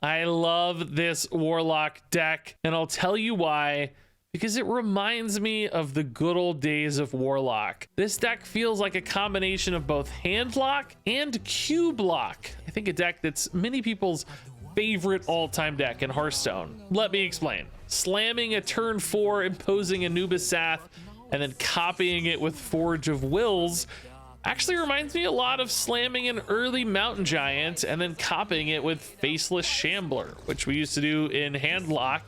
I love this Warlock deck, and I'll tell you why. Because it reminds me of the good old days of Warlock. This deck feels like a combination of both Handlock and Cubelock. I think a deck that's many people's favorite all-time deck in Hearthstone. Let me explain. Slamming a turn 4, imposing Anubis Sath, and then copying it with Forge of Wills actually reminds me a lot of slamming an early Mountain Giant and then copying it with Faceless Shambler, which we used to do in Handlock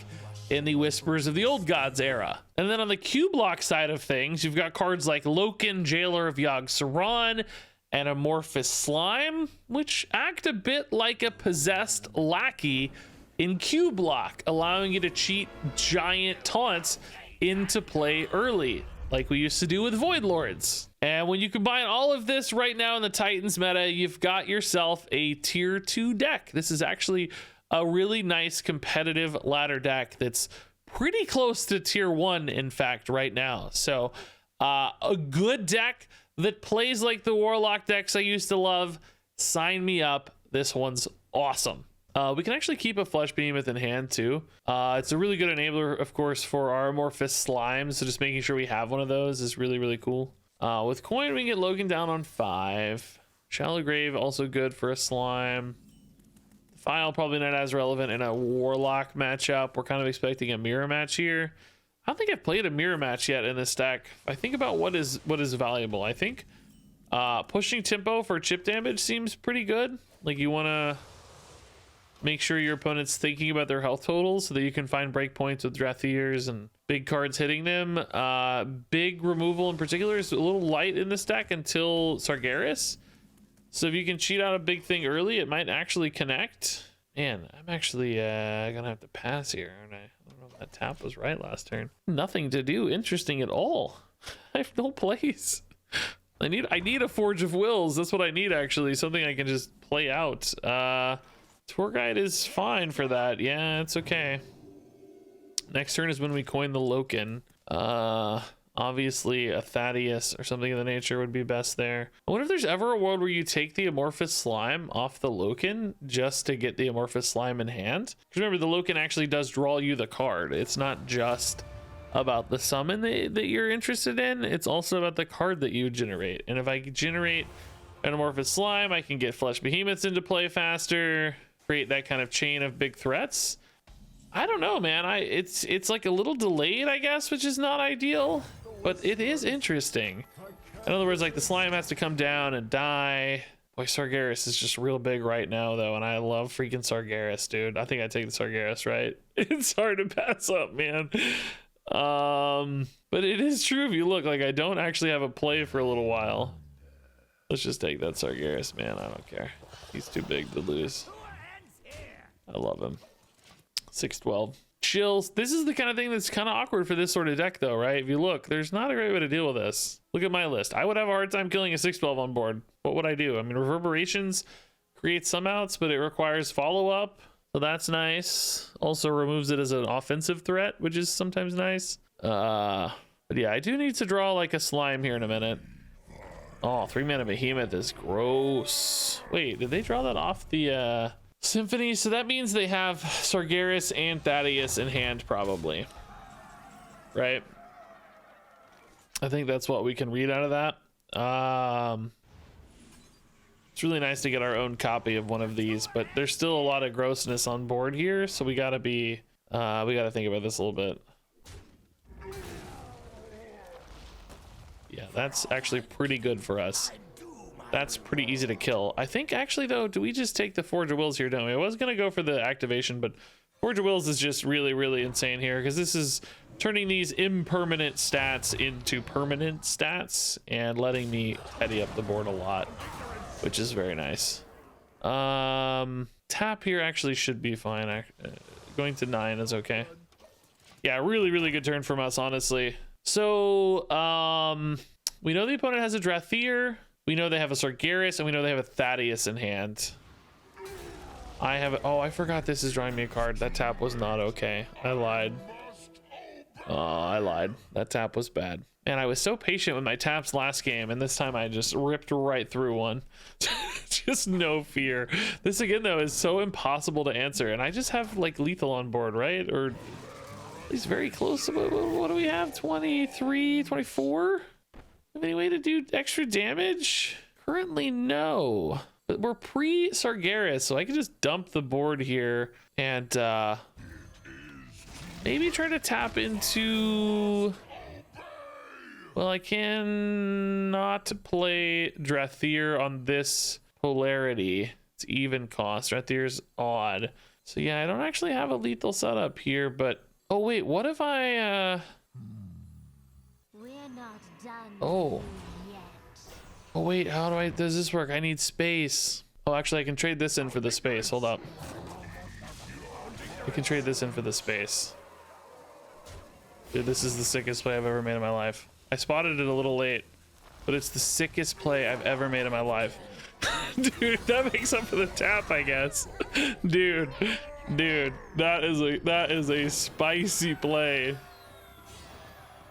in the Whispers of the Old Gods era. And then on the Cubelock side of things, you've got cards like Loken, Jailer of Yogg-Saron, and Amorphous Slime, which act a bit like a possessed lackey in Cubelock, allowing you to cheat giant taunts into play early, like we used to do with Void Lords. And when you combine all of this right now in the Titans meta, you've got yourself a tier 2 deck. This is actually a really nice competitive ladder deck that's pretty close to tier 1, in fact, right now. So a good deck that plays like the Warlock decks I used to love. Sign me up. This one's awesome. We can actually keep a Flesh Behemoth in hand too. It's a really good enabler, of course, for our Amorphous Slime. So just making sure we have one of those is really, really cool. With coin, we can get Logan down on 5. Shallow Grave, also good for a slime. File probably not as relevant in a Warlock matchup. We're kind of expecting a mirror match here. I don't think I've played a mirror match yet in this deck. I think about what is valuable. I think pushing tempo for chip damage seems pretty good. Like, you want to make sure your opponent's thinking about their health totals so that you can find breakpoints with Drathirs and big cards hitting them. Big removal in particular is a little light in this deck until Sargeras. So if you can cheat out a big thing early, it might actually connect. Man, I'm actually gonna have to pass here, aren't I? I don't know if that tap was right last turn. Nothing to do interesting at all. I have no place. I need a Forge of Wills. That's what I need, actually. Something I can just play out. Tour Guide is fine for that. Yeah, it's okay. Next turn is when we coin the Loken. Obviously a Thaddeus or something of the nature would be best there. I wonder if there's ever a world where you take the Amorphous Slime off the Loken just to get the Amorphous Slime in hand. Because remember, the Loken actually does draw you the card. It's not just about the summon that you're interested in. It's also about the card that you generate. And if I generate an Amorphous Slime, I can get Flesh Behemoths into play faster, create that kind of chain of big threats. I don't know, man. It's like a little delayed, I guess, which is not ideal. But it is interesting. In other words, like, the slime has to come down and die. Boy, Sargeras is just real big right now, though, and I love freaking Sargeras, dude. I think I take the Sargeras, right? It's hard to pass up, man. But it is true if you look. Like, I don't actually have a play for a little while. Let's just take that Sargeras, man. I don't care. He's too big to lose. I love him. 6-12. Chills. This is the kind of thing that's kind of awkward for this sort of deck, though, right? If you look, there's not a great way to deal with this. Look at my list. I would have a hard time killing a 6-12 on board. What would I do? I mean, Reverberations creates some outs, but it requires follow-up, so that's nice. Also removes it as an offensive threat, which is sometimes nice. But yeah, I do need to draw like a slime here in a minute. Oh, 3-mana Behemoth is gross. Wait, did they draw that off the Symphony? So that means they have Sargeras and Thaddeus in hand, probably, right? I think that's what we can read out of that. It's really nice to get our own copy of one of these, but there's still a lot of grossness on board here, so we gotta be we gotta think about this a little bit. Yeah, that's actually pretty good for us. That's pretty easy to kill. I think, actually, though, do we just take the Forge of Wills here, don't we? I was going to go for the activation, but Forge of Wills is just really, really insane here, because this is turning these impermanent stats into permanent stats and letting me tidy up the board a lot, which is very nice. Tap here actually should be fine. Going to 9 is okay. Yeah, really, really good turn from us, honestly. So, we know the opponent has a Drathir. We know they have a Sargeras, and we know they have a Thaddeus in hand. Oh, I forgot this is drawing me a card. That tap was not okay. I lied. Oh, I lied. That tap was bad. Man, I was so patient with my taps last game, and this time I just ripped right through one. Just no fear. This again, though, is so impossible to answer, and I just have like lethal on board, right? Or at least very close. What do we have? 23, 24? Have any way to do extra damage? Currently, no. But we're pre-Sargeras, so I can just dump the board here and maybe try to tap into... Well, I cannot play Drathir on this polarity. It's even cost. Drathir's odd. So yeah, I don't actually have a lethal setup here, but... Oh wait, what if I... We're not done Oh. yet. Oh wait, how does this work? I need space. Oh, actually I can trade this in for the space. Hold up. I can trade this in for the space. Dude, this is the sickest play I've ever made in my life. I spotted it a little late, but it's the sickest play I've ever made in my life. Dude, that makes up for the tap, I guess. Dude, that is a spicy play.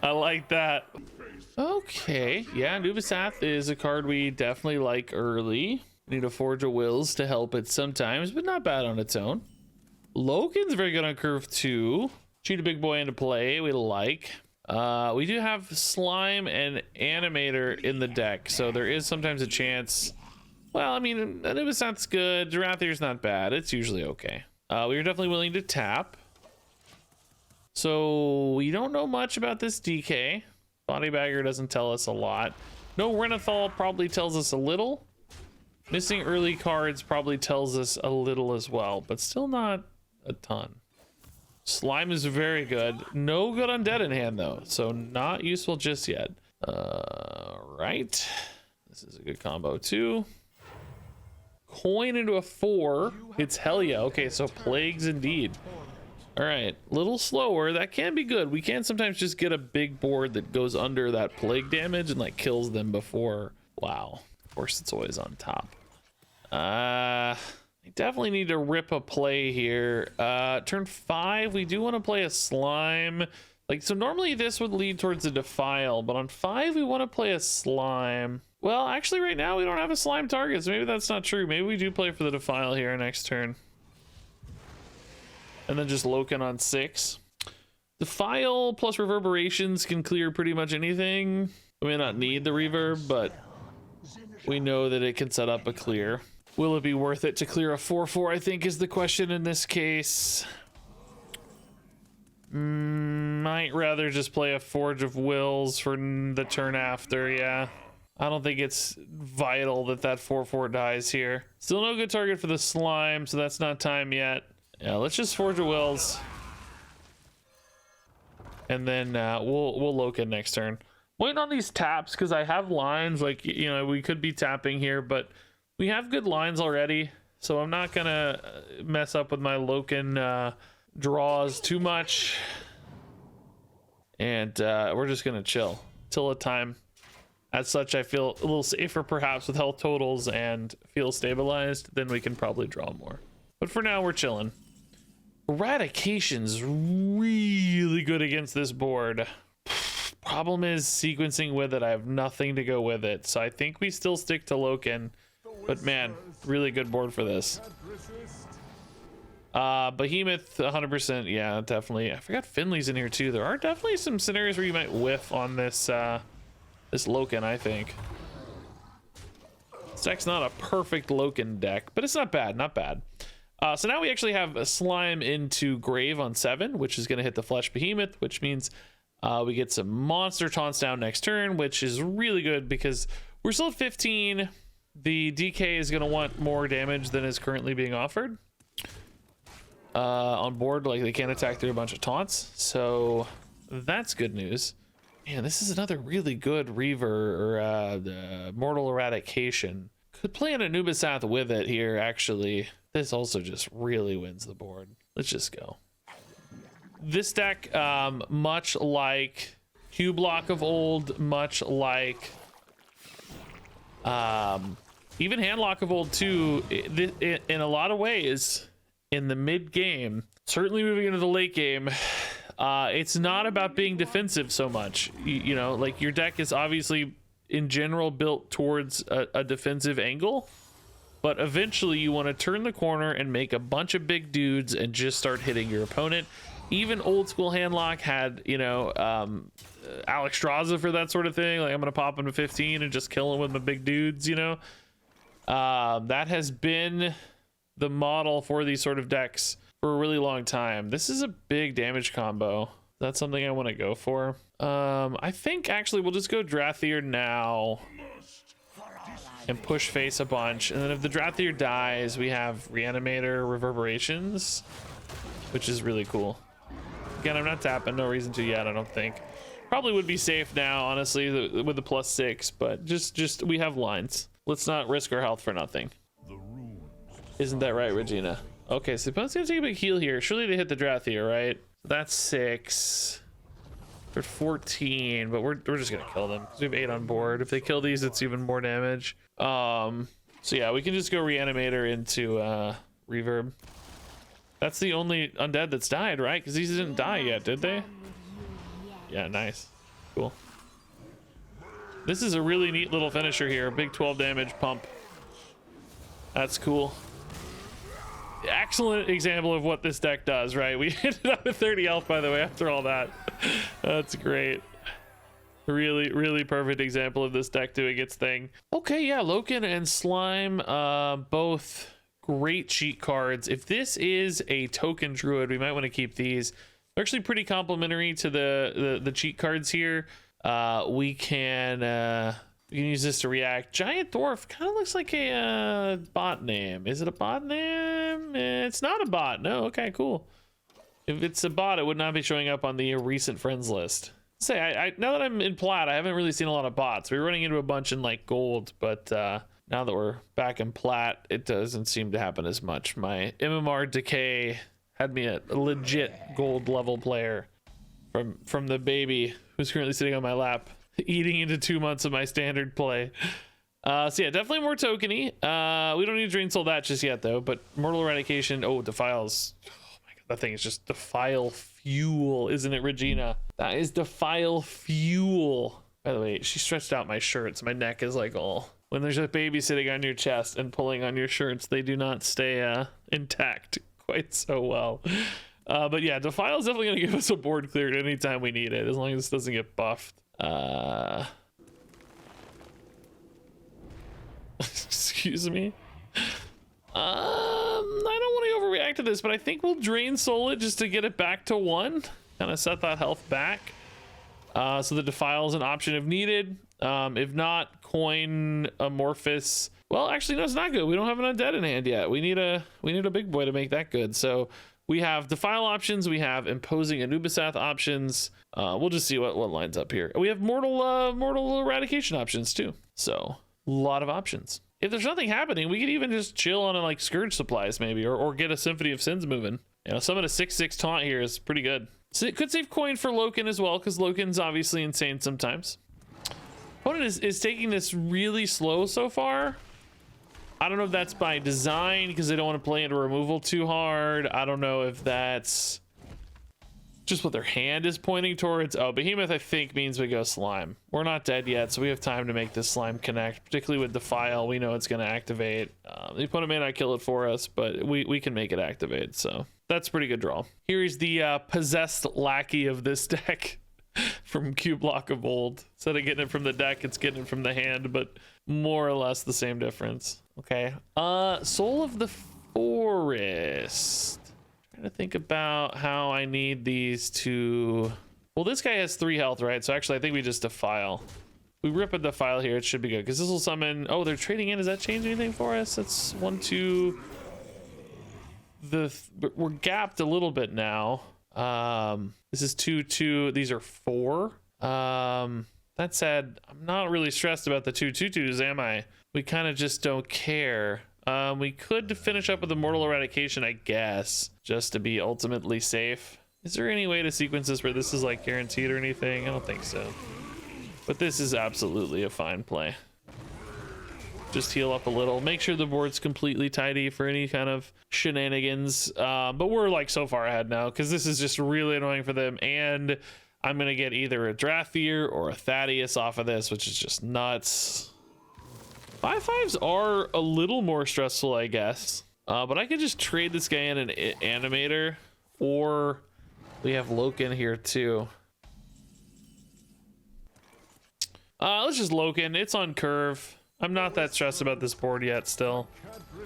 I like that. Okay, yeah, Nuvisath is a card we definitely like early. Need a Forge of Wills to help it sometimes, but not bad on its own. Loken's very good on curve 2. Cheat a big boy into play, we like. We do have Slime and Animator in the deck, so there is sometimes a chance. Well, I mean, Nuvisath's good. Drathir's not bad. It's usually okay. We are definitely willing to tap. So we don't know much about this DK. Body Bagger doesn't tell us a lot. No Renathal probably tells us a little. Missing early cards probably tells us a little as well, but still not a ton. Slime is very good. No good undead in hand though, so not useful just yet. Right. This is a good combo too. Coin into a 4. It's hell yeah. Okay, so plagues indeed. All right, little slower. That can be good. We can sometimes just get a big board that goes under that plague damage and like kills them before. Wow. Of course, it's always on top. I definitely need to rip a play here. Turn 5, we do want to play a slime. Like, so normally this would lead towards a defile, but on 5 we want to play a slime. Well, actually right now we don't have a slime target, so maybe that's not true. Maybe we do play for the defile here next turn. And then just Loken on 6. Defile plus reverberations can clear pretty much anything. We may not need the reverb, but we know that it can set up a clear. Will it be worth it to clear a 4/4, I think is the question in this case. Might rather just play a Forge of Wills for the turn after, yeah. I don't think it's vital that that 4/4 dies here. Still no good target for the slime, so that's not time yet. Yeah, let's just Forge of Wills. And then we'll Loken next turn. Waiting on these taps because I have lines, like, you know, we could be tapping here, but we have good lines already, so I'm not gonna mess up with my Loken draws too much. And we're just gonna chill till a time. As such, I feel a little safer perhaps with health totals and feel stabilized, then we can probably draw more. But for now, we're chilling. Eradication's really good against this board. Problem is sequencing with it. I have nothing to go with it, so I think we still stick to Loken. But man, really good board for this. Behemoth 100%, yeah, definitely. I forgot Finley's in here too. There are definitely some scenarios where you might whiff on this this Loken, I think. This deck's not a perfect Loken deck, but it's not bad, not bad. So now we actually have a slime into Grave on 7, which is going to hit the Flesh Behemoth, which means we get some monster taunts down next turn, which is really good because we're still at 15. The DK is going to want more damage than is currently being offered on board. Like, they can't attack through a bunch of taunts, so that's good news. Man, this is another really good Reaver or Mortal Eradication. Could play an Anubisath with it here, actually. This also just really wins the board. Let's just go. This deck, much like Cubelock of old, much like even Handlock of old too, in a lot of ways, in the mid game, certainly moving into the late game, It's not about being defensive so much. You know, like your deck is obviously in general built towards a defensive angle, but eventually you want to turn the corner and make a bunch of big dudes and just start hitting your opponent. Even old school Handlock had, you know, Alex Straza for that sort of thing. Like, I'm gonna pop him to 15 and just kill him with my big dudes, you know. That has been the model for these sort of decks for a really long time. This is a big damage combo. That's something I want to go for. I think actually we'll just go Drathier now and push face a bunch, and then if the Drathier dies, we have Reanimator Reverberations, which is really cool. Again, I'm not tapping, no reason to yet, I don't think. Probably would be safe now, honestly, with the +6, but just we have lines. Let's not risk our health for nothing. Isn't that right, Regina? Okay, so opponent's gonna take a big heal here. Surely they hit the Drathier, right? That's 6. We're 14, but we're just gonna kill them because we have 8 on board. If they kill these, it's even more damage. So yeah, we can just go Reanimator into Reverb. That's the only undead that's died, right? Because these didn't die yet, did they? Yeah, nice. Cool. This is a really neat little finisher here. Big 12 damage pump. That's cool. Excellent example of what this deck does, right? We ended up with 30 health, by the way, after all that. That's great. Really perfect example of this deck doing its thing. Okay, yeah, Loken and Slime, both great cheat cards. If this is a token druid, we might want to keep these. They're actually pretty complementary to the cheat cards here. We can use this to react. Giant Dwarf kind of looks like a bot name. Is it a bot name? It's not a bot. No. Okay, cool. If it's a bot, it would not be showing up on the recent friends list. Say, I now that I'm in plat, I haven't really seen a lot of bots. We were running into a bunch in like gold, but now that we're back in plat, it doesn't seem to happen as much. My MMR decay had me a legit gold level player from the baby who's currently sitting on my lap, eating into 2 months of my standard play. So yeah, definitely more tokeny. We don't need to Drain Soul that just yet though, but Mortal Eradication, oh, Defiles. Oh my god, that thing is just Defile fuel, isn't it, Regina? That is Defile fuel. By the way, she stretched out my shirts. My neck is like all... When there's a baby sitting on your chest and pulling on your shirts, they do not stay intact quite so well. But yeah, Defile is definitely going to give us a board clear at any time we need it, as long as this doesn't get buffed. Excuse me. I don't want to overreact to this, but I think we'll Drain Soul it just to get it back to 1. Kind of set that health back. So the Defile is an option if needed. If not, coin Amorphous. Well, actually, no, it's not good. We don't have an undead in hand yet. We need a big boy to make that good. So we have Defile options. We have Imposing Anubisath options. We'll just see what lines up here. We have Mortal Eradication options too. So a lot of options. If there's nothing happening, we could even just chill on like Scourge supplies maybe, or get a Symphony of Sins moving. You know, some of the 6/6 taunt here is pretty good. So it could save coin for Loken as well, because Loken's obviously insane sometimes. Opponent is taking this really slow so far. I don't know if that's by design because they don't want to play into removal too hard. I don't know if that's just what their hand is pointing towards. Oh, Behemoth I think means we go Slime. We're not dead yet, so we have time to make this Slime connect, particularly with Defile. We know it's going to activate. The opponent may not kill it for us, but we can make it activate, so that's a pretty good draw. Here is the possessed lackey of this deck. From Cubelock of old. Instead of getting it from the deck, it's getting it from the hand, but more or less the same difference. Okay. Soul of the Forest. Trying to think about how I need these to... Well, this guy has 3 health, right? So actually, I think we just Defile. We rip a Defile here, it should be good. Because this will summon... Oh, they're trading in. Does that change anything for us? That's 1, 2... We're gapped a little bit now. This is 2, 2. These are 4. That said, I'm not really stressed about the 2 2/2s, am I? We kind of just don't care. We could finish up with the Mortal Eradication, I guess, just to be ultimately safe. Is there any way to sequence this where this is like guaranteed or anything? I don't think so. But this is absolutely a fine play. just heal up a little, make sure the board's completely tidy for any kind of shenanigans. But we're like so far ahead now because this is just really annoying for them, and I'm gonna get either a Drathier or a Thaddeus off of this, which is just nuts. 5/5s are a little more stressful, I guess, but I could just trade this guy in an animator, or we have Loken here too. Let's just Loken. It's on curve. I'm not that stressed about this board yet still,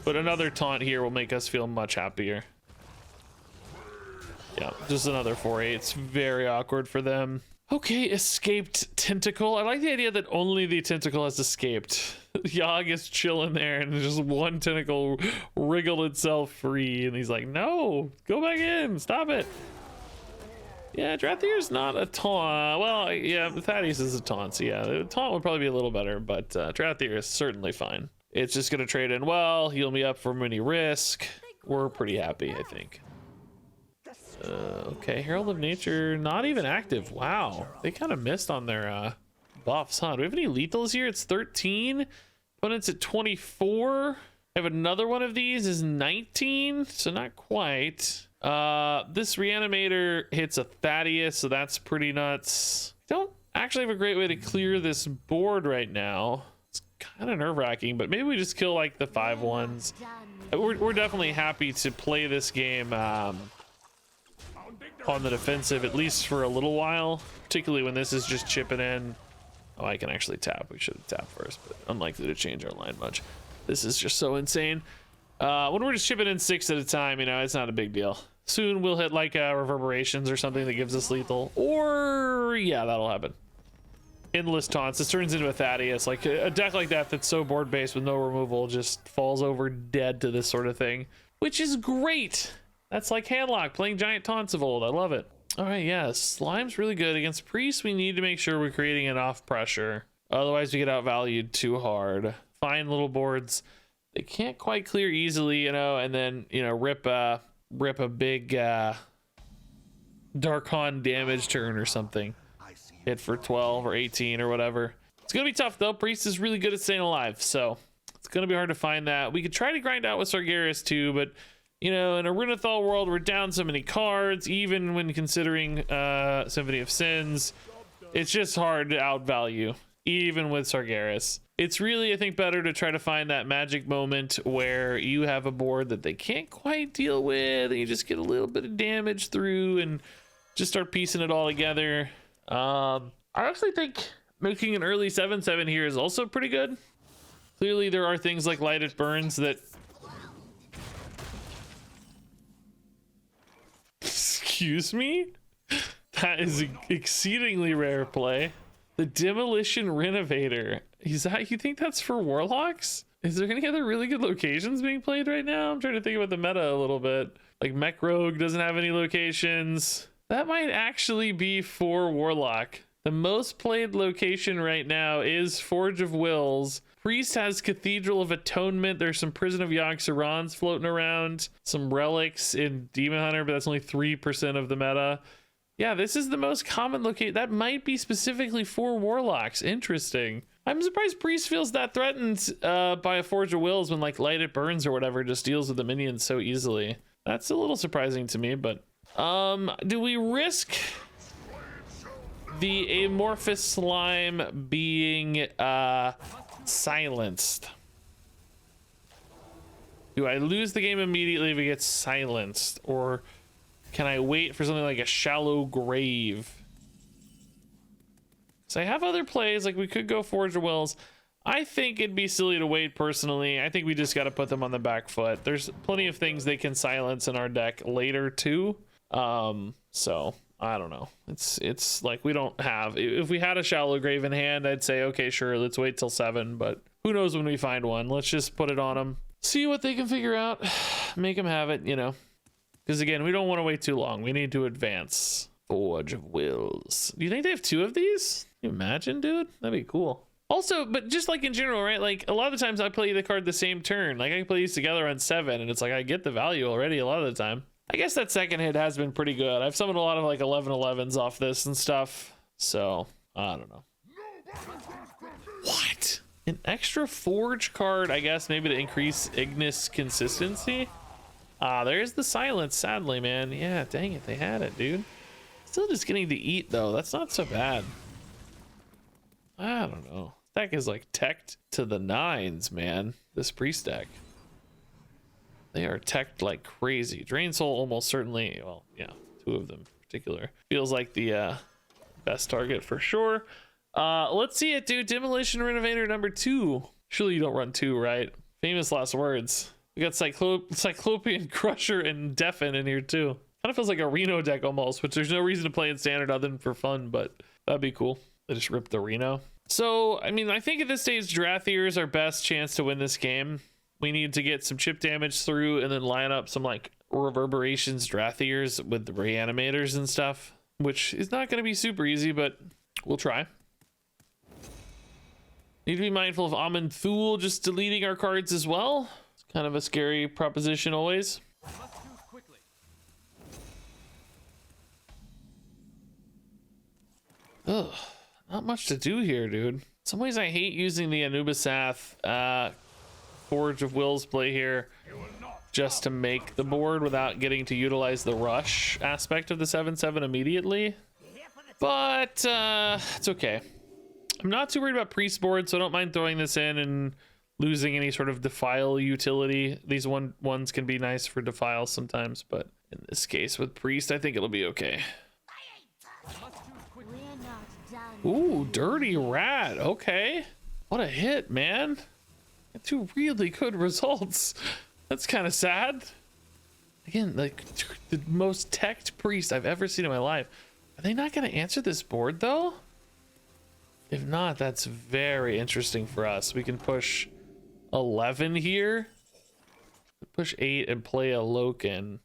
but another taunt here will make us feel much happier. Yeah, just another 4/8. It's very awkward for them. Okay, escaped tentacle. I like the idea that only the tentacle has escaped. Yogg is chilling there and just one tentacle wriggled itself free, and he's like, no, go back in, stop it. Yeah, Drathier's not a taunt. Well, yeah, Thaddeus is a taunt, so yeah, the taunt would probably be a little better, but Drathier is certainly fine. It's just gonna trade in well, heal me up from any risk. We're pretty happy, I think. Okay, Herald of Nature, not even active. Wow, they kind of missed on their buffs, huh? Do we have any lethals here? It's 13. Opponent's at 24. I have another one of these is 19, so not quite. This Reanimator hits a Thaddeus, so that's pretty nuts. Don't actually have a great way to clear this board right now. It's kind of nerve-wracking, but maybe we just kill like the 5/1s. We're definitely happy to play this game on the defensive, at least for a little while, particularly when this is just chipping in. Oh, I can actually tap. We should have tapped first, but unlikely to change our line much. This is just so insane. When we're just chipping in 6 at a time, you know, it's not a big deal. Soon we'll hit like reverberations or something that gives us lethal, or yeah, that'll happen. Endless taunts. This turns into a Thaddeus. Like a deck like that that's so board based with no removal just falls over dead to this sort of thing, which is great. That's like Handlock playing giant taunts of old. I love it. All right, yeah, Slime's really good. Against Priest, we need to make sure we're creating enough pressure. Otherwise, we get outvalued too hard. Fine little boards. They can't quite clear easily, you know, and then, you know, rip a big Darkon damage turn or something. Hit for 12 or 18 or whatever. It's going to be tough, though. Priest is really good at staying alive, so it's going to be hard to find that. We could try to grind out with Sargeras, too, but you know, in a Renathal world, we're down so many cards, even when considering Symphony of Sins. It's just hard to outvalue, even with Sargeras. It's really, I think, better to try to find that magic moment where you have a board that they can't quite deal with, and you just get a little bit of damage through and just start piecing it all together. I actually think making an early 7/7 here is also pretty good. Clearly, there are things like Light It Burns that... Excuse me? That is an exceedingly rare play. The Demolition Renovator. Is that, you think that's for Warlocks? Is there any other really good locations being played right now? I'm trying to think about the meta a little bit. Like Mech Rogue doesn't have any locations. That might actually be for Warlock. The most played location right now is Forge of Wills. Priest has Cathedral of Atonement. There's some Prison of Yogg-Saron's floating around. Some relics in Demon Hunter, but that's only 3% of the meta. Yeah, this is the most common location. That might be specifically for Warlocks. Interesting. I'm surprised Priest feels that threatened by a Forge of Wills when like Light It Burns or whatever just deals with the minions so easily. That's a little surprising to me, but do we risk the amorphous slime being silenced? Do I lose the game immediately if it gets silenced, or can I wait for something like a Shallow Grave? So I have other plays, like we could go Forge of Wills. I think it'd be silly to wait personally. I think we just got to put them on the back foot. There's plenty of things they can silence in our deck later too. So I don't know. It's like we don't have, if we had a Shallow Grave in hand, I'd say, okay, sure, let's wait till 7, but who knows when we find one. Let's just put it on them, see what they can figure out, make them have it, you know, because again, we don't want to wait too long. We need to advance. Forge of Wills. Do you think they have 2 of these? Can you imagine, dude? That'd be cool. Also, but just like in general, right? Like a lot of the times I play the card the same turn. Like I can play these together on 7 and it's like I get the value already a lot of the time. I guess that second hit has been pretty good. I've summoned a lot of like 11/11s off this and stuff. So I don't know. What? An extra forge card, I guess, maybe to increase Ignis consistency. Ah, there's the silence, sadly, man. Yeah, dang it, they had it, dude. Still just getting to eat, though. That's not so bad. I don't know. Deck is like teched to the nines, man. This priest deck. They are teched like crazy. Drain Soul almost certainly, well, yeah, two of them in particular. Feels like the best target for sure. Let's see it, dude. Demolition Renovator number 2. Surely you don't run 2, right? Famous last words. We got Cyclopean Crusher and Deafen in here too. Kind of feels like a Reno deck almost, which there's no reason to play in standard other than for fun, but that'd be cool. They just ripped the Reno. So, I mean, I think at this stage, Drathier is our best chance to win this game. We need to get some chip damage through and then line up some like Reverberations Drathiers with the Reanimators and stuff, which is not going to be super easy, but we'll try. Need to be mindful of Amun Thule just deleting our cards as well. It's kind of a scary proposition always. Ugh, not much to do here, dude. In some ways I hate using the Anubisath Forge of Wills play here just to make the board without getting to utilize the rush aspect of the 7/7 immediately. But it's okay. I'm not too worried about priest board, so I don't mind throwing this in and losing any sort of defile utility. These ones can be nice for defile sometimes, but in this case with priest, I think it'll be okay. Ooh, Dirty Rat. Okay. What a hit, man. Two really good results. That's kind of sad. Again, like the most teched priest I've ever seen in my life. Are they not going to answer this board though? If not, that's very interesting for us. We can push 11 here. Push 8 and play a Loken.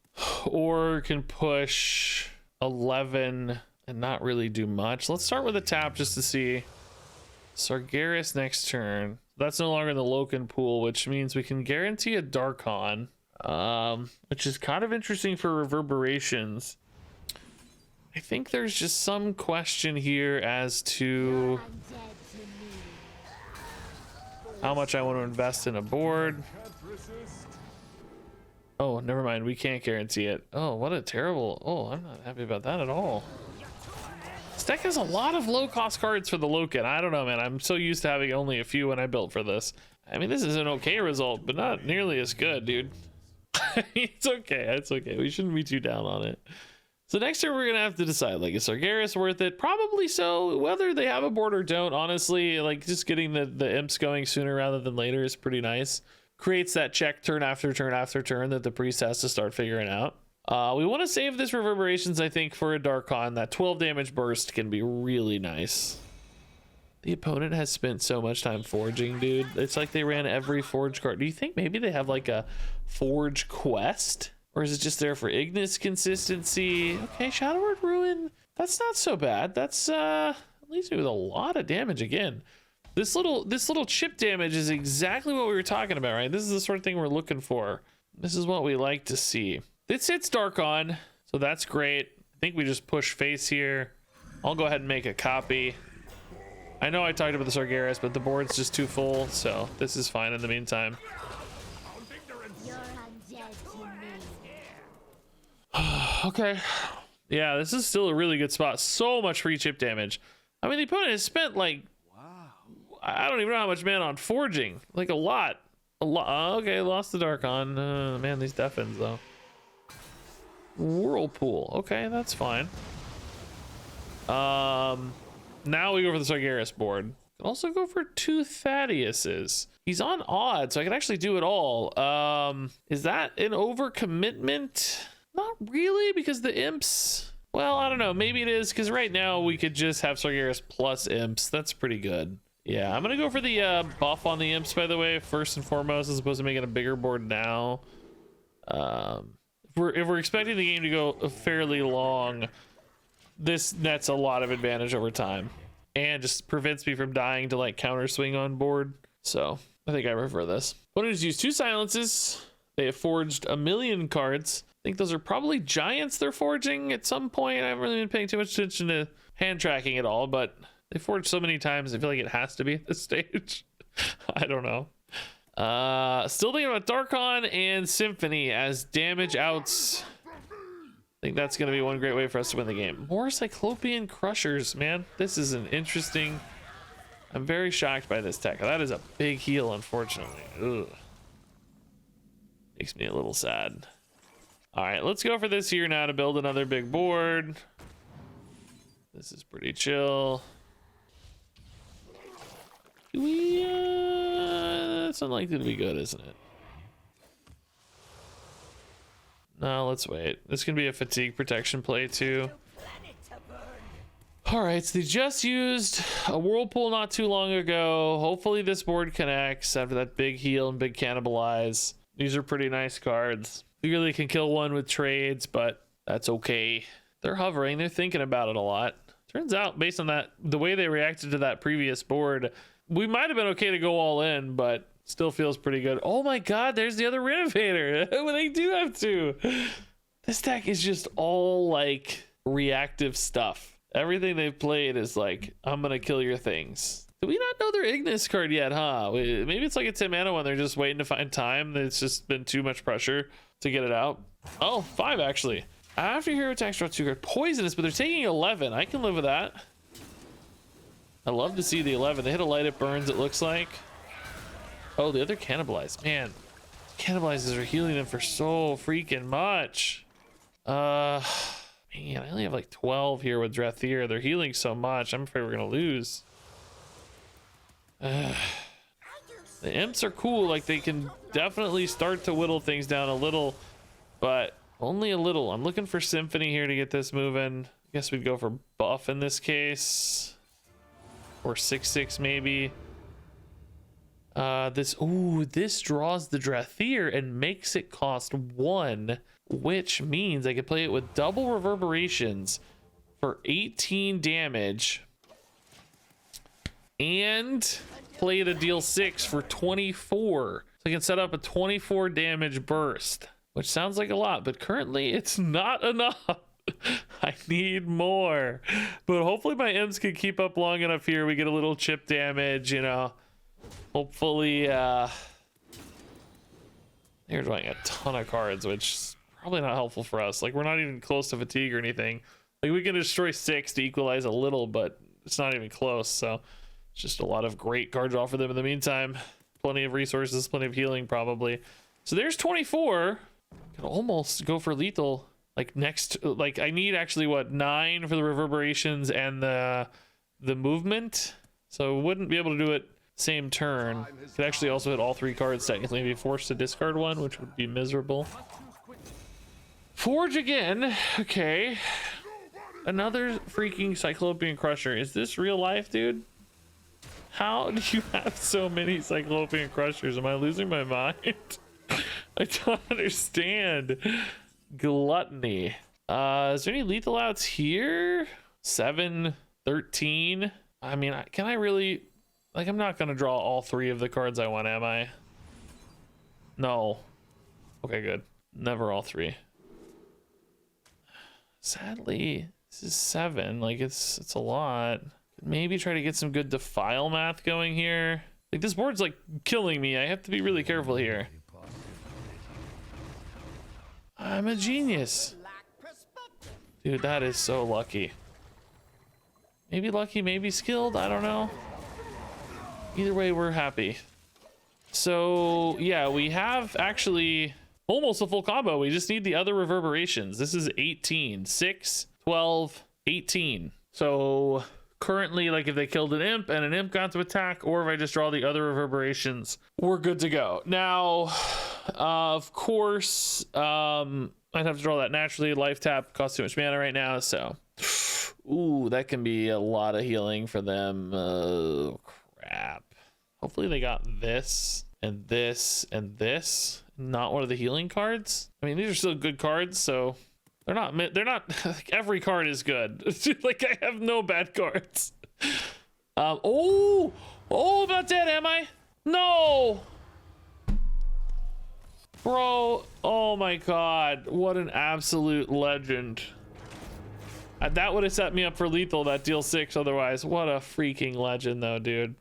Or can push 11 and not really do much. Let's start with a tap just to see. Sargeras next turn. That's no longer in the Loken pool, which means we can guarantee a Darkon, which is kind of interesting for Reverberations. I think there's just some question here as to how much I want to invest in a board. Oh, never mind. We can't guarantee it. Oh, what a terrible... Oh, I'm not happy about that at all. This deck has a lot of low-cost cards for the Loken. I don't know, man. I'm so used to having only a few when I built for this. I mean, this is an okay result, but not nearly as good, dude. It's okay. It's okay. We shouldn't be too down on it. So next turn, we're going to have to decide, like, is Sargeras worth it? Probably so. Whether they have a board or don't, honestly, like, just getting the imps going sooner rather than later is pretty nice. Creates that check turn after turn after turn that the priest has to start figuring out. We want to save this Reverberations, I think, for a Darkon. That 12 damage burst can be really nice. The opponent has spent so much time forging, dude. It's like they ran every forge card. Do you think maybe they have, like, a forge quest? Or is it just there for Ignis consistency? Okay, Shadow Word Ruin. That's not so bad. That's leaves me with a lot of damage again. This little chip damage is exactly what we were talking about, right? This is the sort of thing we're looking for. This is what we like to see. This hits Darkon, so that's great. I think we just push face here. I'll go ahead and make a copy. I know I talked about the Sargeras, but the board's just too full, so this is fine in the meantime. Okay. Yeah, this is still a really good spot. So much free chip damage. I mean, the opponent has spent like, I don't even know how much mana on forging. Like a lot. Okay, lost the Darkon. Man, these Deafens though. Whirlpool. Okay, that's fine. Now we go for the Sargeras board. Also go for 2 Thaddeus's. He's on odd, so I can actually do it all. Is that an overcommitment? Not really, because the imps... Well, I don't know. Maybe it is, because right now we could just have Sargeras plus imps. That's pretty good. Yeah, I'm going to go for the buff on the imps, by the way, first and foremost, as opposed to making a bigger board now. If we're expecting the game to go fairly long, this nets a lot of advantage over time. And just prevents me from dying to, like, counter swing on board. So, I think I prefer this. Opponents use 2 silences. They have forged 1,000,000 cards. I think those are probably giants they're forging at some point. I haven't really been paying too much attention to hand tracking at all, but they forged so many times I feel like it has to be at this stage. I don't know. Still thinking about Darkon and Symphony as damage outs. I think that's going to be one great way for us to win the game. More Cyclopean Crushers, man. This is an interesting... I'm very shocked by this tech. That is a big heal, unfortunately. Ugh. Makes me a little sad. All right, let's go for this here now to build another big board. This is pretty chill. Do we... That's unlikely to be good, isn't it? No, let's wait. This can be a fatigue protection play too. All right, so they just used a whirlpool not too long ago. Hopefully this board connects after that big heal and big cannibalize. These are pretty nice cards. We really can kill one with trades, but that's okay. They're hovering. They're thinking about it a lot. Turns out, based on that, the way they reacted to that previous board, we might have been okay to go all in, but still feels pretty good. Oh my god, there's the other Renovator. They do have two. This deck is just all like reactive stuff. Everything they've played is like, I'm gonna kill your things. Do we not know their Ignis card yet, huh? Maybe it's like a 10 mana one. They're just waiting to find time. It's just been too much pressure to get it out. Oh, 5 actually. After hero attacks, draw 2 cards. Poisonous, but they're taking 11. I can live with that. I love to see the 11. They hit a light, it burns, it looks like. Oh, the other cannibalize. Man, cannibalizes are healing them for so freaking much. Man, I only have like 12 here with Drathier. They're healing so much. I'm afraid we're gonna lose. The imps are cool. Like, they can definitely start to whittle things down a little, but only a little. I'm looking for Symphony here to get this moving. I guess we'd go for buff in this case. Or 6/6 maybe. This draws the Drathier and makes it cost 1, which means I could play it with double reverberations for 18 damage and play to deal 6 for 24. So I can set up a 24 damage burst, which sounds like a lot, but currently it's not enough. I need more, but hopefully my imps can keep up long enough here. We get a little chip damage, you know. Hopefully, they're drawing a ton of cards, which is probably not helpful for us. Like, we're not even close to fatigue or anything. Like, we can destroy 6 to equalize a little, but it's not even close. So it's just a lot of great card draw for them in the meantime. Plenty of resources, plenty of healing probably. So there's 24. Could almost go for lethal. Like next, like I need actually what, 9 for the reverberations and the movement. So wouldn't be able to do it same turn. Could actually also hit all 3 cards technically, be forced to discard one, which would be miserable. Forge again. Okay. Another freaking Cyclopean Crusher. Is this real life, dude? How do you have so many Cyclopean Crushers? Am I losing my mind? I don't understand. Gluttony. Is there any lethal outs here? 7, 13. I mean, can I really... Like, I'm not going to draw all 3 of the cards I want, am I? No. Okay, good. Never all 3. Sadly, this is 7. Like, it's a lot. Maybe try to get some good defile math going here. Like, this board's, like, killing me. I have to be really careful here. I'm a genius. Dude, that is so lucky. Maybe lucky, maybe skilled. I don't know. Either way, we're happy. So, yeah, we have actually almost a full combo. We just need the other reverberations. This is 18. 6, 12, 18. So, currently, like, if they killed an imp and an imp got to attack, or if I just draw the other reverberations, we're good to go. Now, of course, I'd have to draw that naturally. Life tap costs too much mana right now, so... Ooh, that can be a lot of healing for them. Oh, crap. Hopefully they got this and this and this, not one of the healing cards. I mean, these are still good cards, so they're not like, every card is good. Like, I have no bad cards. Oh, I'm not dead, am I? No, bro. Oh my god, what an absolute legend. That would have set me up for lethal, that deal 6 otherwise. What a freaking legend though, dude.